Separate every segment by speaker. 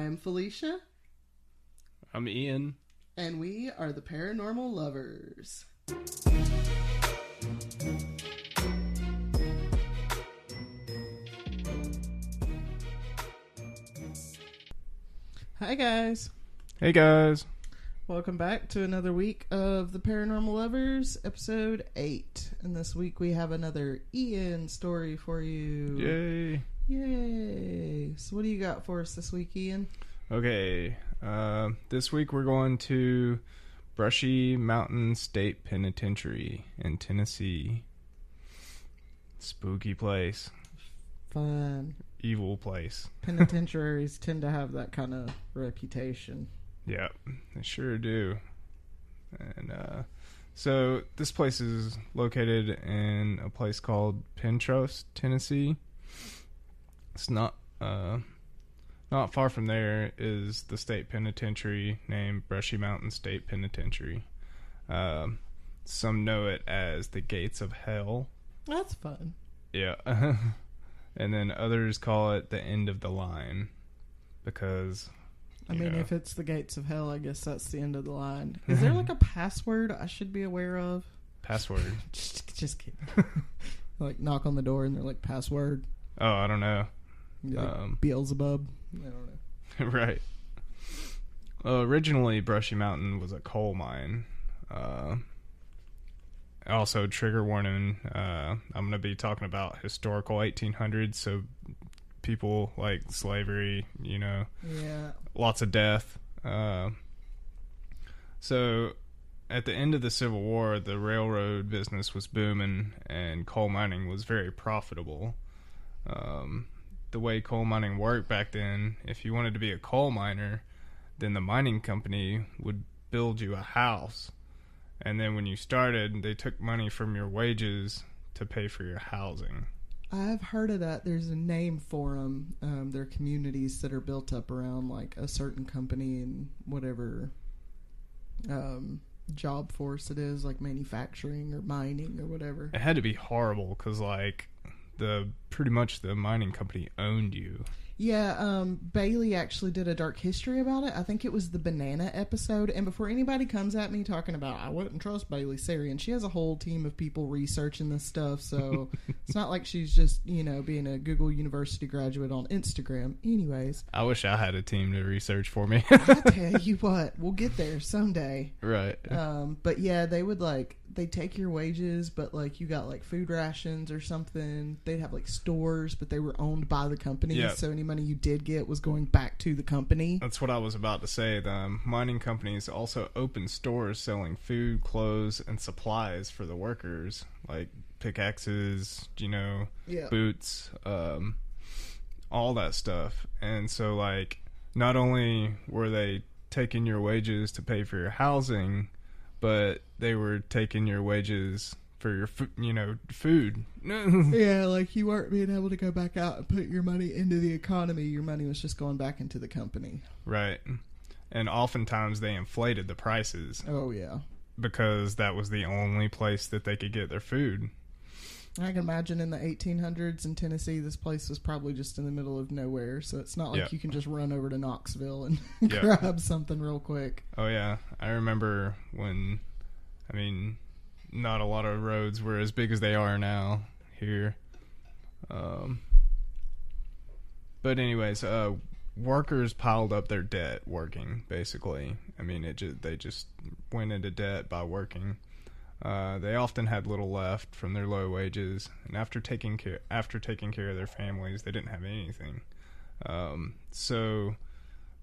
Speaker 1: I'm Felicia.
Speaker 2: I'm Ian.
Speaker 1: And we are the Paranormal Lovers. Hi guys.
Speaker 2: Hey guys.
Speaker 1: Welcome back to another week of the Paranormal Lovers, episode 8. And this week we have another Ian story for you.
Speaker 2: Yay.
Speaker 1: Yay. So what do you got for us this week, Ian?
Speaker 2: Okay. This week we're going to Brushy Mountain State Penitentiary in Tennessee. Spooky place.
Speaker 1: Fun.
Speaker 2: Evil place.
Speaker 1: Penitentiaries tend to have that kind of reputation.
Speaker 2: Yeah, they sure do. And so this place is located in a place called Penitentiary, Tennessee. It's not far from there is the state penitentiary named Brushy Mountain State Penitentiary. Some know it as the Gates of Hell.
Speaker 1: That's fun.
Speaker 2: Yeah. And then others call it the end of the line because...
Speaker 1: I mean, if it's the Gates of Hell, I guess that's the end of the line. Is there like a password I should be aware of?
Speaker 2: Password?
Speaker 1: Just kidding. Like knock on the door and they're like, password.
Speaker 2: Oh, I don't know.
Speaker 1: Like Beelzebub. I don't know.
Speaker 2: Right. Originally, Brushy Mountain was a coal mine. Also, trigger warning, I'm going to be talking about historical 1800s, so people like slavery, yeah, lots of death. So at the end of the Civil War, the railroad business was booming and coal mining was very profitable. The way coal mining worked back then, if you wanted to be a coal miner, then the mining company would build you a house. And then when you started, they took money from your wages to pay for your housing.
Speaker 1: I've heard of that. There's a name for them. They're communities that are built up around like a certain company and whatever job force it is, like manufacturing or mining or whatever.
Speaker 2: It had to be horrible because like pretty much the mining company owned you.
Speaker 1: Yeah, Bailey actually did a dark history about it. I think it was the banana episode. And before anybody comes at me talking about, I wouldn't trust Bailey Sarian, she has a whole team of people researching this stuff. So it's not like she's just, being a Google University graduate on Instagram. Anyways.
Speaker 2: I wish I had a team to research for me.
Speaker 1: I tell you what, we'll get there someday.
Speaker 2: Right.
Speaker 1: But yeah, they would they'd take your wages, but like you got like food rations or something. They'd have like stores, but they were owned by the company.
Speaker 2: Yep.
Speaker 1: So any money you did get was going back to the company.
Speaker 2: That's what I was about to say. The mining companies also opened stores selling food, clothes, and supplies for the workers, like pickaxes, boots, all that stuff. And so like not only were they taking your wages to pay for your housing, but they were taking your wages for your food.
Speaker 1: Yeah, like you weren't being able to go back out and put your money into the economy. Your money was just going back into the company.
Speaker 2: Right. And oftentimes they inflated the prices.
Speaker 1: Oh, yeah.
Speaker 2: Because that was the only place that they could get their food.
Speaker 1: I can imagine in the 1800s in Tennessee, this place was probably just in the middle of nowhere. So it's not like you can just run over to Knoxville and grab something real quick.
Speaker 2: Oh, yeah. I remember when, not a lot of roads were as big as they are now here. But anyways, workers piled up their debt working, basically. They just went into debt by working. They often had little left from their low wages, and after taking care of their families, they didn't have anything. So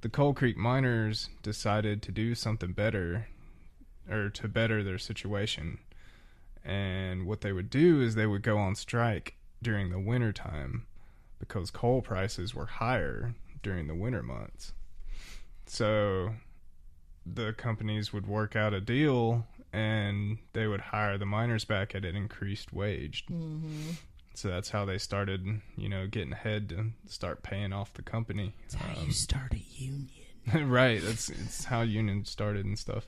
Speaker 2: the Coal Creek miners decided to do something better, or to better their situation. And what they would do is they would go on strike during the winter time because coal prices were higher during the winter months. So the companies would work out a deal and they would hire the miners back at an increased wage. Mm-hmm. So that's how they started, getting ahead to start paying off the company.
Speaker 1: That's how you start a union.
Speaker 2: Right. It's how unions started and stuff.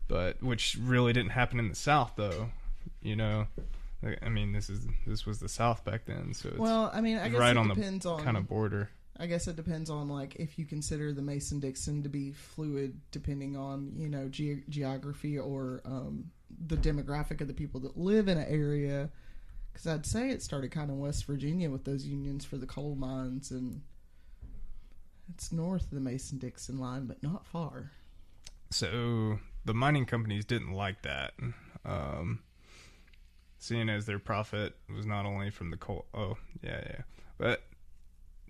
Speaker 2: But which really didn't happen in the South, though. This was the South back then, so it's
Speaker 1: I guess
Speaker 2: right
Speaker 1: it
Speaker 2: on
Speaker 1: depends
Speaker 2: the
Speaker 1: on
Speaker 2: kind of border.
Speaker 1: I guess it depends on, like, if you consider the Mason-Dixon to be fluid depending on, you know, geography or the demographic of the people that live in an area. Because I'd say it started kind of West Virginia with those unions for the coal mines, and it's north of the Mason-Dixon line, but not far.
Speaker 2: So the mining companies didn't like that, seeing as their profit was not only from the coal. But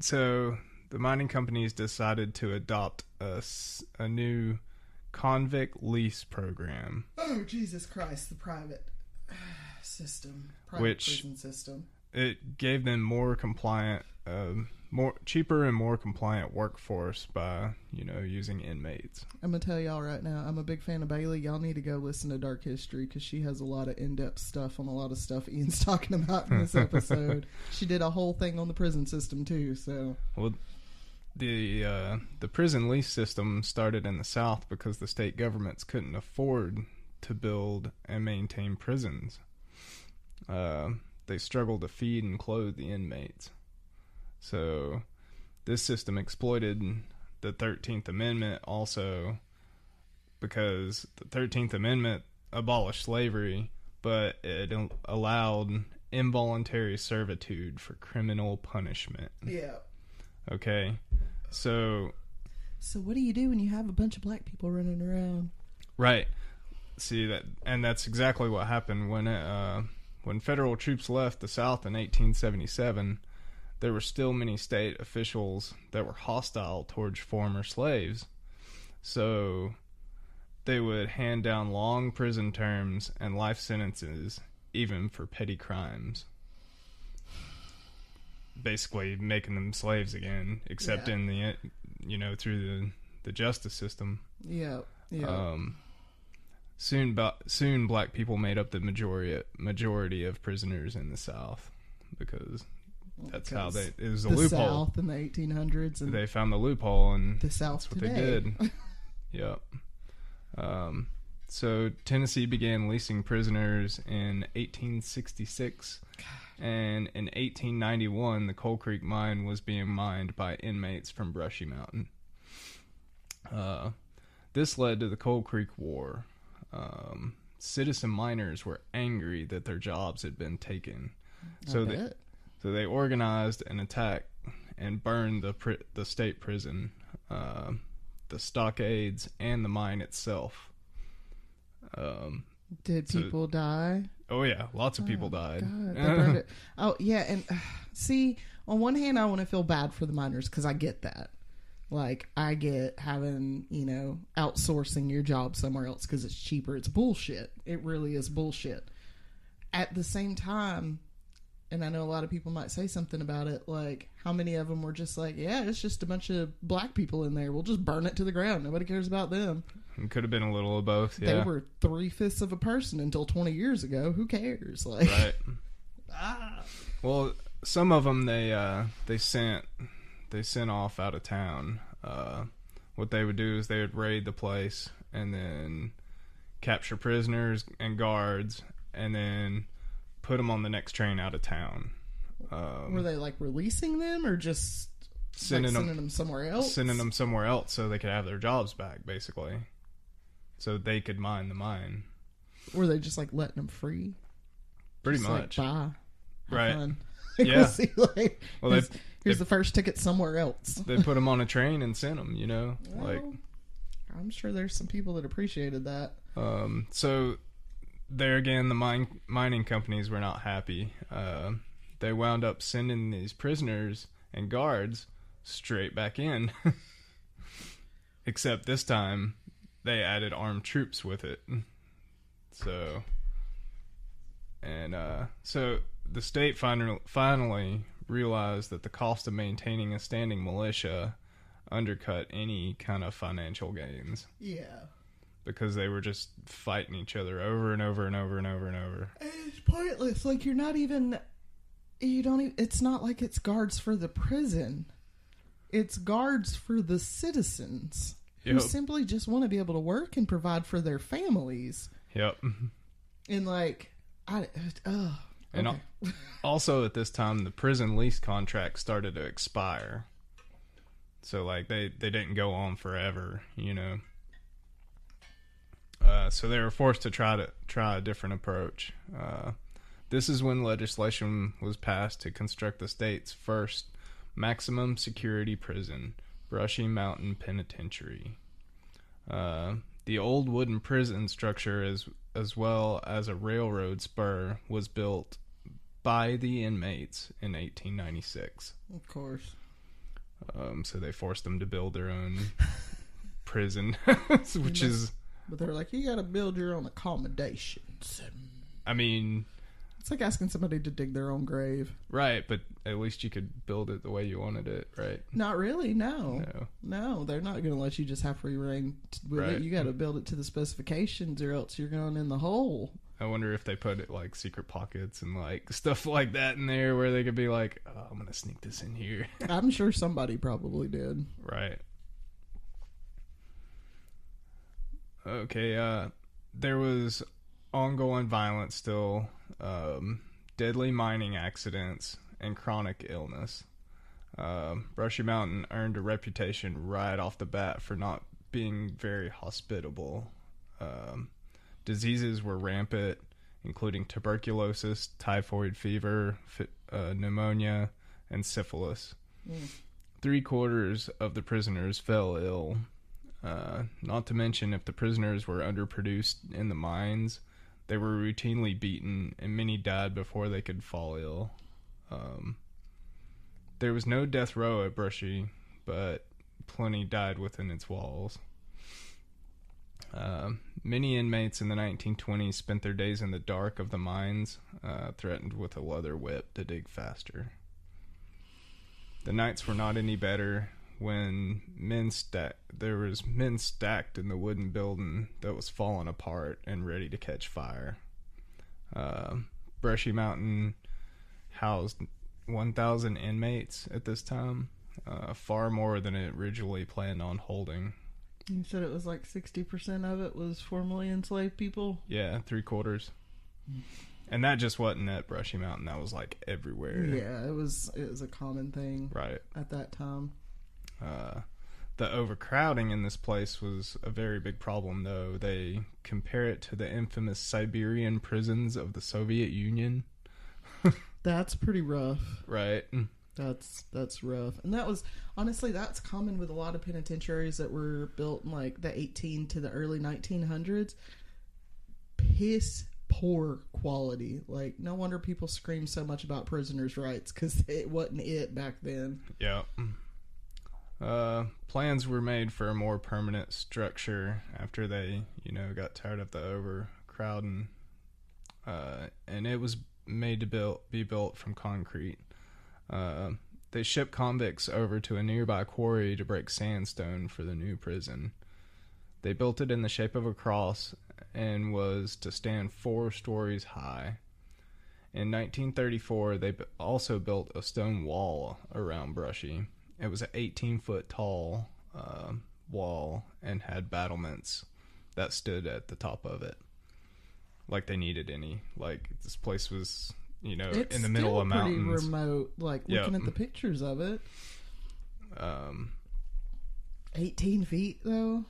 Speaker 2: so the mining companies decided to adopt a new convict lease program.
Speaker 1: Oh, Jesus Christ, the private system, prison system.
Speaker 2: It gave them more compliant, more cheaper and more compliant workforce by, you know, using inmates.
Speaker 1: I'm gonna tell y'all right now, I'm a big fan of Bailey. Y'all need to go listen to Dark History because she has a lot of in-depth stuff on a lot of stuff Ian's talking about in this episode. She did a whole thing on the prison system too. So, well,
Speaker 2: the prison lease system started in the South because the state governments couldn't afford to build and maintain prisons. They struggled to feed and clothe the inmates. So this system exploited the 13th Amendment also, because the 13th Amendment abolished slavery, but it allowed involuntary servitude for criminal punishment.
Speaker 1: Yeah.
Speaker 2: Okay. So
Speaker 1: what do you do when you have a bunch of black people running around?
Speaker 2: Right. See that, and that's exactly what happened when federal troops left the South in 1877. There were still many state officials that were hostile towards former slaves. So they would hand down long prison terms and life sentences, even for petty crimes. Basically making them slaves again, except in the, you know, through the justice system.
Speaker 1: Yeah. Yeah.
Speaker 2: Soon black people made up the majority of prisoners in the South because that's how it was a loophole.
Speaker 1: The South in the 1800s. And
Speaker 2: they found the loophole, and
Speaker 1: the South
Speaker 2: that's what
Speaker 1: today.
Speaker 2: they did. Yep. So Tennessee began leasing prisoners in 1866, and in 1891, the Coal Creek mine was being mined by inmates from Brushy Mountain. This led to the Coal Creek War. Citizen miners were angry that their jobs had been taken, so they organized an attack and burned the state prison, the stockades, and the mine itself.
Speaker 1: Did people die?
Speaker 2: Oh yeah, lots of people died.
Speaker 1: God, they burned it. Oh yeah, and see, on one hand, I want to feel bad for the miners because I get that. Like, I get having, you know, outsourcing your job somewhere else because it's cheaper. It's bullshit. It really is bullshit. At the same time, and I know a lot of people might say something about it, like, how many of them were just like, yeah, it's just a bunch of black people in there. We'll just burn it to the ground. Nobody cares about them.
Speaker 2: It could have been a little of both, yeah.
Speaker 1: They were 3/5 of a person until 20 years ago. Who cares? Like,
Speaker 2: right. Well, some of them they sent off out of town. What they would do is they would raid the place and then capture prisoners and guards and then put them on the next train out of town.
Speaker 1: Were they like releasing them or just sending them somewhere else?
Speaker 2: Sending them somewhere else so they could have their jobs back, basically. So they could mine the mine.
Speaker 1: Were they just like letting them free?
Speaker 2: Pretty
Speaker 1: just
Speaker 2: much.
Speaker 1: Like, bye.
Speaker 2: Right.
Speaker 1: Fun.
Speaker 2: Yeah.
Speaker 1: See, like, well, here's the first ticket somewhere else.
Speaker 2: They put them on a train and sent them, you know?
Speaker 1: Well,
Speaker 2: like,
Speaker 1: I'm sure there's some people that appreciated that.
Speaker 2: So there again, the mining companies were not happy. They wound up sending these prisoners and guards straight back in. Except this time, they added armed troops with it. So the state finally realized that the cost of maintaining a standing militia undercut any kind of financial gains.
Speaker 1: Yeah.
Speaker 2: Because they were just fighting each other over and over and over and over and over.
Speaker 1: It's pointless. Like, it's not like it's guards for the prison. It's guards for the citizens who simply just want to be able to work and provide for their families.
Speaker 2: Yep.
Speaker 1: And like,
Speaker 2: and also at this time, the prison lease contract started to expire. So, like, they didn't go on forever, you know. So they were forced to try a different approach. This is when legislation was passed to construct the state's first maximum security prison, Brushy Mountain Penitentiary. The old wooden prison structure, as well as a railroad spur, was built by the inmates in 1896.
Speaker 1: Of course.
Speaker 2: So they forced them to build their own prison, which is...
Speaker 1: But they're like, you got to build your own accommodations.
Speaker 2: I mean...
Speaker 1: It's like asking somebody to dig their own grave.
Speaker 2: Right, but at least you could build it the way you wanted it, right?
Speaker 1: Not really, no. No, they're not going to let you just have free reign with it. You got to build it to the specifications or else you're going in the hole.
Speaker 2: I wonder if they put it like secret pockets and like stuff like that in there where they could be like, oh, I'm going to sneak this in here.
Speaker 1: I'm sure somebody probably did.
Speaker 2: Right. Okay, there was ongoing violence still, deadly mining accidents, and chronic illness. Brushy Mountain earned a reputation right off the bat for not being very hospitable. Diseases were rampant, including tuberculosis, typhoid fever, pneumonia, and syphilis. 3/4 of the prisoners fell ill. Not to mention, if the prisoners were underproduced in the mines, they were routinely beaten, and many died before they could fall ill. There was no death row at Brushy, but plenty died within its walls. Many inmates in the 1920s spent their days in the dark of the mines, threatened with a leather whip to dig faster. The nights were not any better when there was men stacked in the wooden building that was falling apart and ready to catch fire. Brushy Mountain housed 1,000 inmates at this time, far more than it originally planned on holding.
Speaker 1: You said it was like 60% of it was formerly enslaved people?
Speaker 2: Yeah, 3/4. And that just wasn't at Brushy Mountain. That was like everywhere.
Speaker 1: Yeah, it was a common thing
Speaker 2: right
Speaker 1: at that time.
Speaker 2: The overcrowding in this place was a very big problem, though. They compare it to the infamous Siberian prisons of the Soviet Union.
Speaker 1: That's pretty rough.
Speaker 2: Right.
Speaker 1: That's rough. And that was, honestly, that's common with a lot of penitentiaries that were built in like the 18 to the early 1900s. Piss poor quality. Like, no wonder people scream so much about prisoners' rights, because it wasn't it back then.
Speaker 2: Yeah. Plans were made for a more permanent structure after they, got tired of the overcrowding. And it was made to be built from concrete. They shipped convicts over to a nearby quarry to break sandstone for the new prison. They built it in the shape of a cross and was to stand 4 stories high. In 1934, they also built a stone wall around Brushy. It was an 18-foot tall wall and had battlements that stood at the top of it. Like they needed any. Like, this place was,
Speaker 1: it's
Speaker 2: in the middle of mountains.
Speaker 1: It's still pretty remote, like, looking at the pictures of it. 18 feet, though?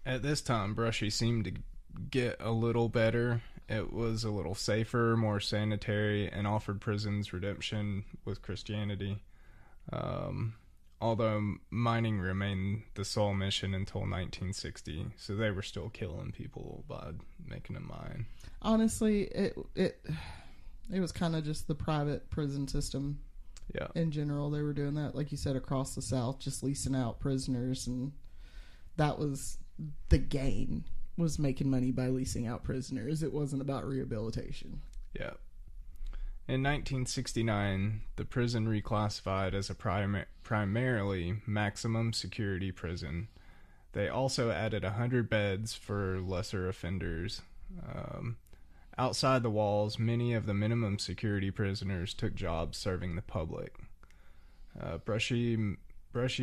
Speaker 2: At this time, Brushy seemed to get a little better. It was a little safer, more sanitary, and offered prisons redemption with Christianity. Although mining remained the sole mission until 1960, so they were still killing people by making a mine.
Speaker 1: Honestly, it was kind of just the private prison system.
Speaker 2: Yeah.
Speaker 1: In general, they were doing that, like you said, across the South, just leasing out prisoners, and that was the gain, was making money by leasing out prisoners. It wasn't about rehabilitation.
Speaker 2: Yeah. In 1969, the prison reclassified as a primarily maximum security prison. They also added 100 beds for lesser offenders. Outside the walls, many of the minimum security prisoners took jobs serving the public. Brushy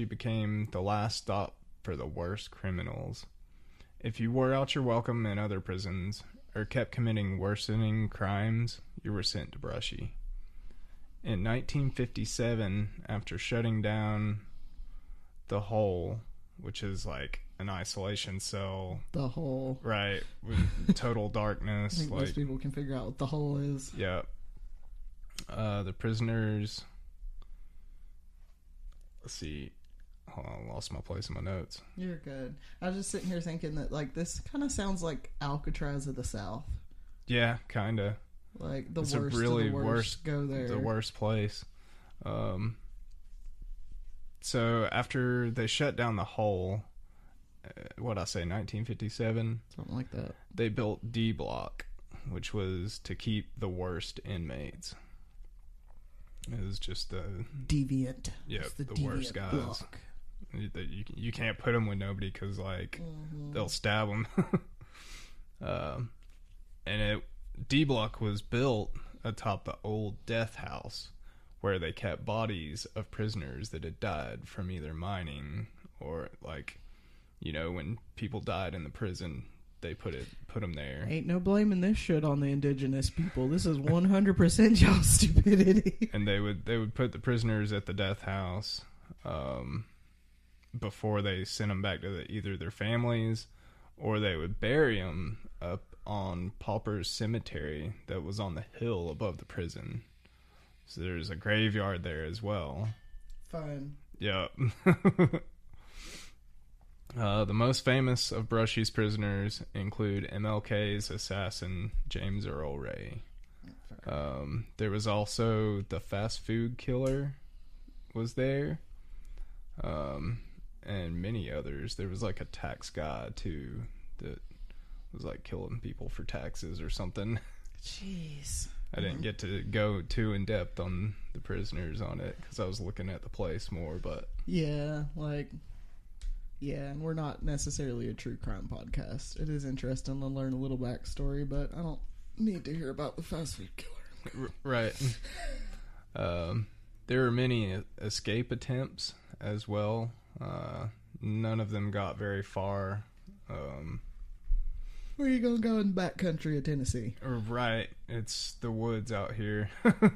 Speaker 2: became the last stop for the worst criminals. If you wore out your welcome in other prisons, or kept committing worsening crimes, you were sent to Brushy. In 1957, after shutting down the hole, which is like an isolation cell.
Speaker 1: The hole.
Speaker 2: Right. With total darkness.
Speaker 1: I think most people can figure out what the hole is.
Speaker 2: Yeah. The prisoners... Let's see. Hold on, I lost my place in my notes.
Speaker 1: You're good. I was just sitting here thinking that, like, this kind of sounds like Alcatraz of the South.
Speaker 2: Yeah, kind of.
Speaker 1: Like, the
Speaker 2: it's
Speaker 1: worst
Speaker 2: a really
Speaker 1: of the worst go there.
Speaker 2: The worst place. So after they shut down the hole, 1957?
Speaker 1: Something like that.
Speaker 2: They built D Block, which was to keep the worst inmates. It was just the...
Speaker 1: Deviant.
Speaker 2: Yeah, the
Speaker 1: deviant
Speaker 2: worst guys.
Speaker 1: block.
Speaker 2: You can't put them with nobody because, like, they'll stab them. And D Block was built atop the old death house where they kept bodies of prisoners that had died from either mining or, like, you know, when people died in the prison, they put them there.
Speaker 1: Ain't no blaming this shit on the indigenous people. This is 100% y'all's stupidity.
Speaker 2: And they would put the prisoners at the death house before they sent them back to either their families, or they would bury them up on Pauper's Cemetery that was on the hill above the prison. So there's a graveyard there as well.
Speaker 1: Fun.
Speaker 2: Yep. The most famous of Brushy's prisoners include MLK's assassin, James Earl Ray. There was also the fast food killer was there. And many others. There was like a tax guy too that was like killing people for taxes or something.
Speaker 1: Jeez.
Speaker 2: I didn't get to go too in depth on the prisoners on it because I was looking at the place more, but
Speaker 1: yeah, and we're not necessarily a true crime podcast. It is interesting to learn a little backstory, but I don't need to hear about the fast food killer.
Speaker 2: Right. There were many escape attempts as well. None of them got very far.
Speaker 1: Where are you gonna go in the backcountry of Tennessee?
Speaker 2: Right. It's the woods out here.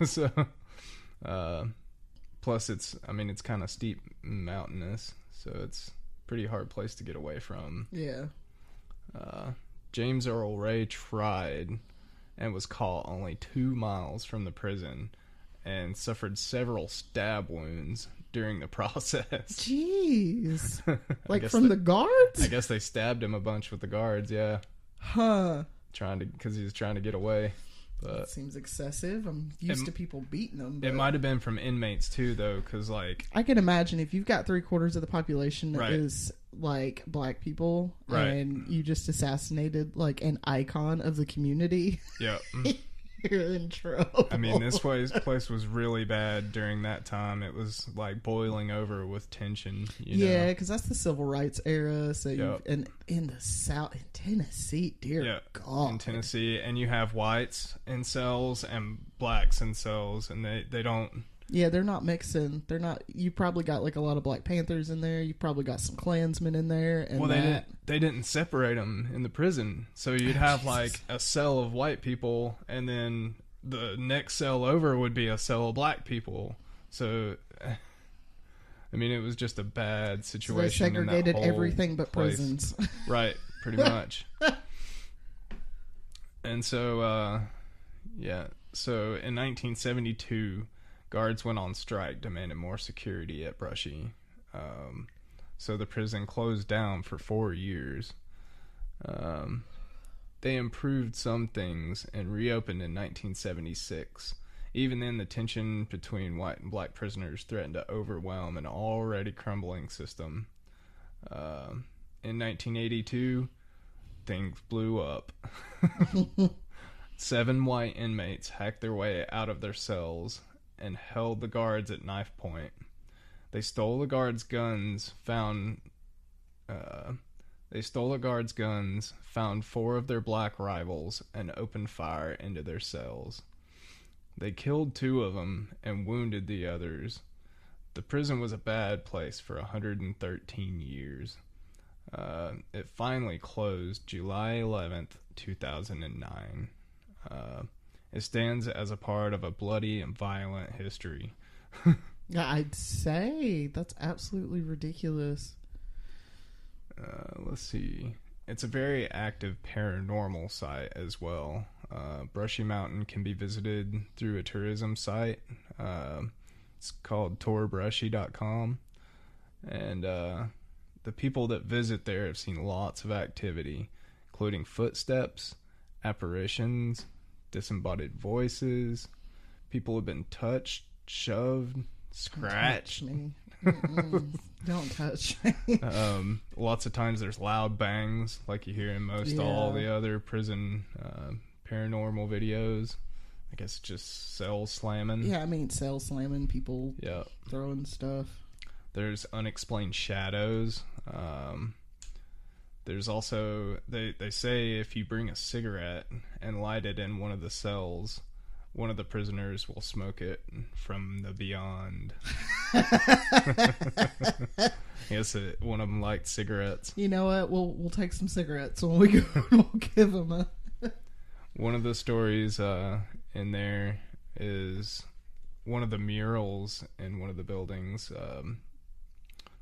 Speaker 2: So, plus it's kind of steep and mountainous, so it's pretty hard place to get away from.
Speaker 1: Yeah.
Speaker 2: James Earl Ray tried and was caught only 2 miles from the prison and suffered several stab wounds during the process.
Speaker 1: Jeez. Like from the guards?
Speaker 2: I guess they stabbed him a bunch with the guards, yeah.
Speaker 1: Huh.
Speaker 2: Because he was trying to get away. But
Speaker 1: that seems excessive. I'm used to people beating them.
Speaker 2: It might have been from inmates too, though, because like
Speaker 1: I can imagine if you've got 3/4 of the population that
Speaker 2: right.
Speaker 1: is like black people,
Speaker 2: right.
Speaker 1: and you just assassinated like an icon of the community.
Speaker 2: Yeah.
Speaker 1: You're in trouble.
Speaker 2: I mean, this place was really bad during that time. It was like boiling over with tension.
Speaker 1: Yeah, because that's the civil rights era. So
Speaker 2: yep.
Speaker 1: And in the South, in Tennessee, dear God,
Speaker 2: in Tennessee, and you have whites in cells and blacks in cells, and they don't.
Speaker 1: Yeah, they're not mixing. They're not. You probably got like a lot of Black Panthers in there. You probably got some Klansmen in there. And
Speaker 2: well, they didn't separate them in the prison, so you'd have like a cell of white people, and then the next cell over would be a cell of black people. So, I mean, it was just a bad situation.
Speaker 1: So they segregated
Speaker 2: in that whole
Speaker 1: everything but
Speaker 2: place.
Speaker 1: prisons.
Speaker 2: Right, pretty much. And so, so in 1972. Guards went on strike, demanding more security at Brushy. So the prison closed down for 4 years. They improved some things and reopened in 1976. Even then, the tension between white and black prisoners threatened to overwhelm an already crumbling system. In 1982, things blew up. 7 white inmates hacked their way out of their cells and held the guards at knife point. They stole the guards' guns, found 4 of their black rivals, and opened fire into their cells. They killed 2 of them and wounded the others. The prison was a bad place for 113 years. It finally closed July 11th, 2009. It stands as a part of a bloody and violent history.
Speaker 1: I'd say that's absolutely ridiculous.
Speaker 2: Let's see. It's a very active paranormal site as well. Brushy Mountain can be visited through a tourism site. It's called tourbrushy.com. And the people that visit there have seen lots of activity, including footsteps, apparitions, disembodied voices. People have been touched, shoved, scratched.
Speaker 1: Don't touch me. Don't touch me.
Speaker 2: Lots of times there's loud bangs like you hear in most all the other prison paranormal videos. I guess just cell slamming.
Speaker 1: Yeah, I mean cell slamming, people throwing stuff.
Speaker 2: There's unexplained shadows. There's also, they say if you bring a cigarette and light it in one of the cells, one of the prisoners will smoke it from the beyond. Yes, one of them liked cigarettes.
Speaker 1: You know what? We'll take some cigarettes when we go. We'll give them a.
Speaker 2: One of the stories in there is one of the murals in one of the buildings.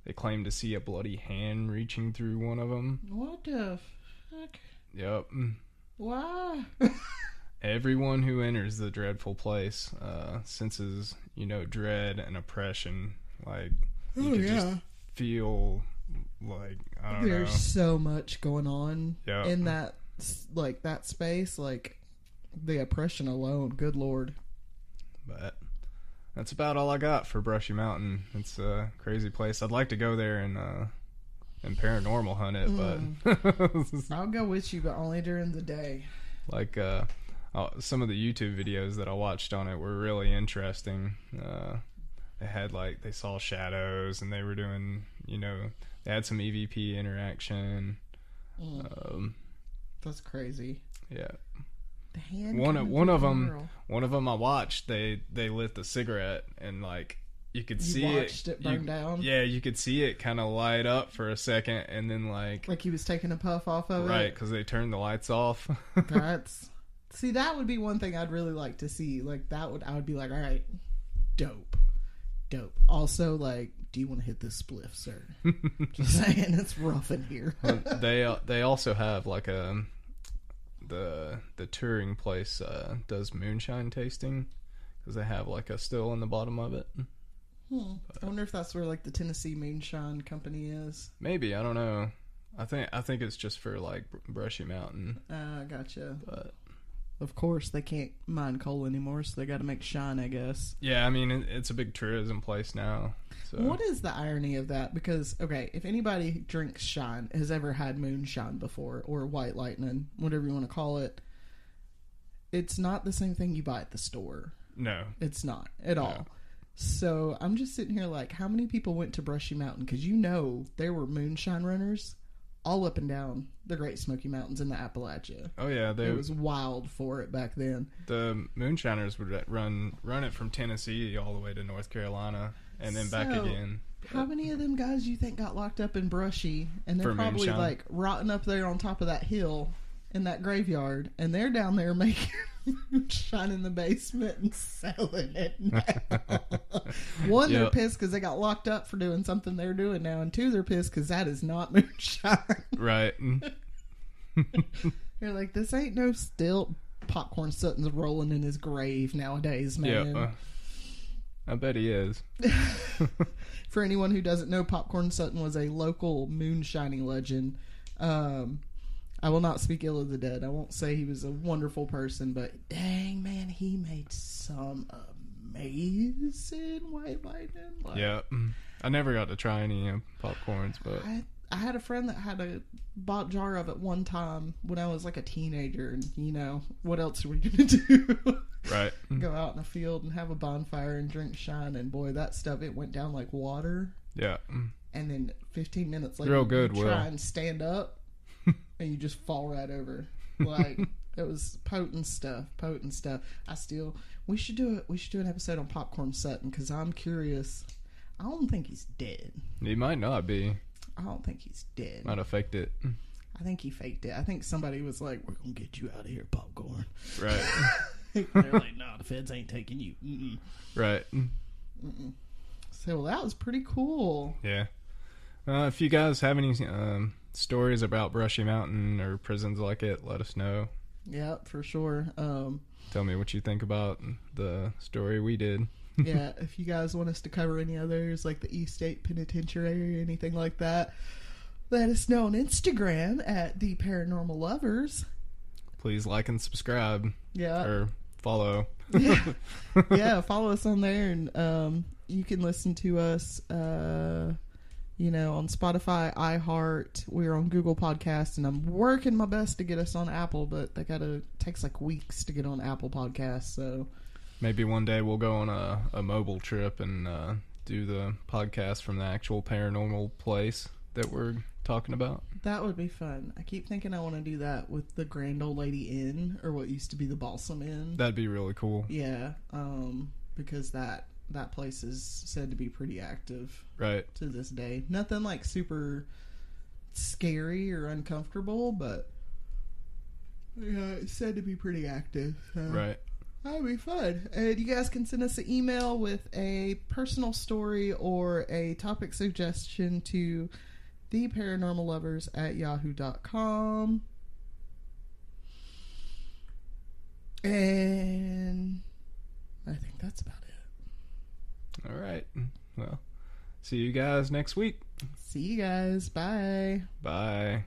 Speaker 2: They claim to see a bloody hand reaching through one of them.
Speaker 1: What the fuck?
Speaker 2: Yep.
Speaker 1: Why?
Speaker 2: Everyone who enters the dreadful place senses, dread and oppression. Like, you could just feel like, I don't know.
Speaker 1: There's so much going on in that, like, that space. Like, the oppression alone. Good Lord.
Speaker 2: But that's about all I got for Brushy Mountain. It's a crazy place. I'd like to go there and paranormal hunt it, but
Speaker 1: I'll go with you, but only during the day.
Speaker 2: Like, some of the YouTube videos that I watched on it were really interesting. They had they saw shadows, and they were doing, they had some EVP interaction.
Speaker 1: That's crazy.
Speaker 2: Yeah.
Speaker 1: The hand
Speaker 2: one of them I watched. They lit the cigarette, and you could see
Speaker 1: it burn down.
Speaker 2: Yeah, you could see it kind of light up for a second, and then like
Speaker 1: he was taking a puff off of it.
Speaker 2: Right, because they turned the lights off.
Speaker 1: See, that would be one thing I'd really like to see. I would be like, all right, dope. Also, do you want to hit this spliff, sir? Just saying, it's rough in here.
Speaker 2: They also have the touring place does moonshine tasting, because they have a still in the bottom of it.
Speaker 1: I wonder if that's where the Tennessee Moonshine Company is.
Speaker 2: Maybe, I don't know. I think it's just for Brushy Mountain.
Speaker 1: Gotcha.
Speaker 2: But
Speaker 1: of course they can't mine coal anymore, so they got to make shine, I guess.
Speaker 2: Yeah, I mean it's a big tourism place now. So.
Speaker 1: What is the irony of that? Because if anybody drinks shine, has ever had moonshine before, or white lightning, whatever you want to call it, it's not the same thing you buy at the store.
Speaker 2: No,
Speaker 1: it's not at all. So I'm just sitting here how many people went to Brushy Mountain? Because there were moonshine runners all up and down the Great Smoky Mountains in the Appalachia.
Speaker 2: Oh yeah,
Speaker 1: it was wild for it back then.
Speaker 2: The moonshiners would run it from Tennessee all the way to North Carolina and then back again.
Speaker 1: How many of them guys do you think got locked up in Brushy, and they're probably moonshine? Rotting up there on top of that hill in that graveyard, and they're down there making moonshine in the basement and selling it now. One, they're pissed because they got locked up for doing something they're doing now, and two, they're pissed because that is not moonshine.
Speaker 2: Right.
Speaker 1: They're like, this ain't no still. Popcorn Sutton's rolling in his grave nowadays, man.
Speaker 2: Yeah, I bet he is.
Speaker 1: For anyone who doesn't know, Popcorn Sutton was a local moonshining legend. I will not speak ill of the dead. I won't say he was a wonderful person, but dang, man, he made some amazing white lightning.
Speaker 2: Yeah. I never got to try any popcorns, but
Speaker 1: I had a friend that had a bought jar of it one time when I was a teenager, and what else are we gonna do?
Speaker 2: Right.
Speaker 1: Go out in a field and have a bonfire and drink shine, and boy, that stuff, it went down like water.
Speaker 2: Yeah.
Speaker 1: And then 15 minutes later,
Speaker 2: real good,
Speaker 1: you try and stand up, and you just fall right over. It was potent stuff. We should do an episode on Popcorn Sutton, because I'm curious. I don't think he's dead.
Speaker 2: He might not be.
Speaker 1: I don't think he's dead.
Speaker 2: Might have faked it.
Speaker 1: I think he faked it. I think somebody was like, "We're gonna get you out of here, Popcorn."
Speaker 2: Right.
Speaker 1: They're like, "No, the feds ain't taking you." Mm-mm.
Speaker 2: Right.
Speaker 1: Mm-mm. say, well, that was pretty cool.
Speaker 2: Yeah. If you guys have any stories about Brushy Mountain or prisons like it, let us know.
Speaker 1: Yeah, for sure.
Speaker 2: Tell me what you think about the story we did.
Speaker 1: Yeah, if you guys want us to cover any others, like the East State Penitentiary or anything like that, let us know on Instagram at The Paranormal Lovers.
Speaker 2: Please like and subscribe.
Speaker 1: Yeah.
Speaker 2: Or follow.
Speaker 1: Yeah, follow us on there, and you can listen to us, on Spotify, iHeart. We're on Google Podcasts, and I'm working my best to get us on Apple, but takes like weeks to get on Apple Podcasts, so...
Speaker 2: Maybe one day we'll go on a mobile trip and do the podcast from the actual paranormal place that we're talking about.
Speaker 1: That would be fun. I keep thinking I want to do that with the Grand Old Lady Inn, or what used to be the Balsam Inn.
Speaker 2: That'd be really cool.
Speaker 1: Yeah, because that place is said to be pretty active.
Speaker 2: Right.
Speaker 1: To this day. Nothing like super scary or uncomfortable, but yeah, it's said to be pretty active. So. Right. That'd be fun. And you guys can send us an email with a personal story or a topic suggestion to theparanormallovers@yahoo.com. And I think that's about it.
Speaker 2: All right. Well, see you guys next week.
Speaker 1: See you guys. Bye.
Speaker 2: Bye.